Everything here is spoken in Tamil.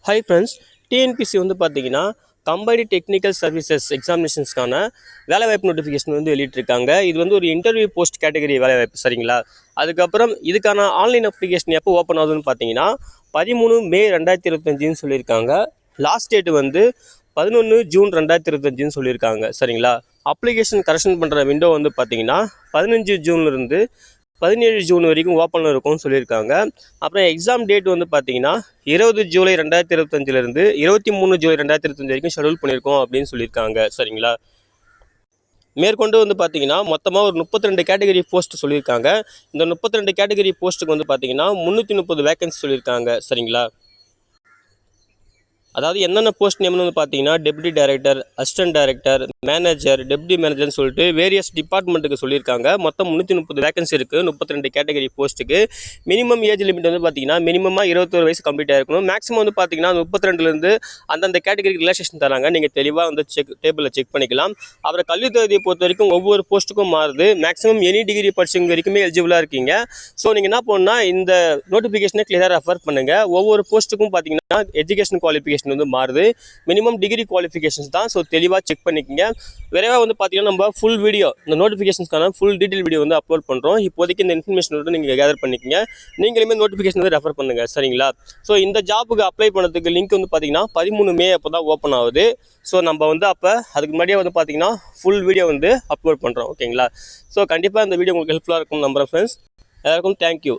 ஹாய் ஃப்ரெண்ட்ஸ், டிஎன்பிசி வந்து பார்த்தீங்கன்னா கம்பைன்டு டெக்னிக்கல் சர்வீசஸ் எக்ஸாமினேஷன்ஸ்க்கான வேலைவாய்ப்பு நோட்டிஃபிகேஷன் வந்து வெளியிட்டிருக்காங்க. இது வந்து ஒரு இன்டர்வியூ போஸ்ட் கேட்டகரி வேலைவாய்ப்பு, சரிங்களா? அதுக்கப்புறம் இதுக்கான ஆன்லைன் அப்ளிகேஷன் எப்போ ஓப்பன் ஆகுதுன்னு பார்த்தீங்கன்னா 13 மே 2025ன்னு சொல்லியிருக்காங்க. லாஸ்ட் டேட் வந்து 11 ஜூன் 2025ன்னு சொல்லியிருக்காங்க, சரிங்களா? அப்ளிகேஷன் கரெக்ஷன் பண்ணுற விண்டோ வந்து பார்த்தீங்கன்னா 15 ஜூன்லேருந்து 17 ஜூன் வரைக்கும் ஓப்பனில் இருக்கும்னு சொல்லியிருக்காங்க. அப்புறம் எக்ஸாம் டேட் வந்து பார்த்தீங்கன்னா 20 ஜூலை 2025லேருந்து 23 ஜூலை 2025 வரைக்கும் ஷெடியூல் பண்ணியிருக்கோம் அப்படின்னு சொல்லியிருக்காங்க, சரிங்களா? மேற்கொண்டு வந்து பார்த்தீங்கன்னா மொத்தமாக ஒரு 32 கேட்டகரி போஸ்ட் சொல்லியிருக்காங்க. இந்த 32 கேட்டகரி போஸ்ட்டுக்கு வந்து பார்த்தீங்கன்னா 330 வேகன்சி சொல்லியிருக்காங்க, சரிங்களா? அதாவது என்னென்ன போஸ்ட் நேம்னு வந்து பார்த்தீங்கன்னா deputy director, assistant director, manager, deputy மேனேஜர்னு சொல்லிட்டு வேரியஸ் டிபார்ட்மெண்ட்டுக்கு சொல்லியிருக்காங்க. மொத்தம் 330 வேகன்சி இருக்குது 32 கேட்டகரி போஸ்ட்டுக்கு. மினிமம் ஏஜ் லிமிட் வந்து பார்த்தீங்கன்னா மினிமமாக 21 வயசு கம்ப்ளீட் ஆகிருக்கணும். மேக்ஸிமம் வந்து பார்த்தீங்கன்னா 32லேருந்து அந்தந்த கேட்டகரிக்கு ரிலாக்ஸேஷன் தராங்க. நீங்கள் தெளிவாக வந்து டேபிளில் செக் பண்ணிக்கலாம். அப்புறம் கல்வி தகுதியை பொறுத்த வரைக்கும் ஒவ்வொரு போஸ்ட்டுக்கும் மாறுது. மேக்ஸிமம் எனி டிகிரி படிச்சவங்க வரைக்குமே எலிஜிபிளாக இருக்கீங்க. ஸோ நீங்கள் என்ன பண்ணணும்னா இந்த நோட்டிஃபிகேஷனை கிளியராக ரெஃபர் பண்ணுங்கள். ஒவ்வொரு போஸ்ட்டுக்கும் பார்த்தீங்கன்னா எஜுகேஷன் குவாலிஃபிகேஷன் வந்து மாறுது. மினிமம் டிகிரி குவாலிஃபிகேஷன்ஸ் தான். ஸோ தெளிவாக செக் பண்ணிக்கங்க. விரைவாக வந்து பார்த்தீங்கன்னா நம்ம ஃபுல் வீடியோ, இந்த நோட்டிஃபிகேஷன்ஸ்க்கான ஃபுல் டீட்டெயில் வீடியோ வந்து அப்லோட் பண்ணுறோம். இப்போதைக்கு இந்த இன்ஃபர்மேஷன் வந்து நீங்கள் கேதர் பண்ணிக்கங்க. நீங்களுமே நோட்டிஃபிகேஷன் வந்து ரெஃபர் பண்ணுங்கள், சரிங்களா? ஸோ இந்த ஜாப்புக்கு அப்ளை பண்ணுறதுக்கு லிங்க் வந்து பார்த்தீங்கன்னா 13 மே அப்போ தான் ஓப்பன் ஆகுது. ஸோ நம்ம வந்து அப்போ அதுக்கு முன்னாடியே வந்து பார்த்தீங்கன்னா ஃபுல் வீடியோ வந்து அப்லோட் பண்ணுறோம், ஓகேங்களா? ஸோ கண்டிப்பாக இந்த வீடியோ உங்களுக்கு ஹெல்ப்ஃபுல்லாக இருக்கும் நம்புகிறேன் ஃப்ரெண்ட்ஸ். எல்லாருக்கும் தேங்க்யூ.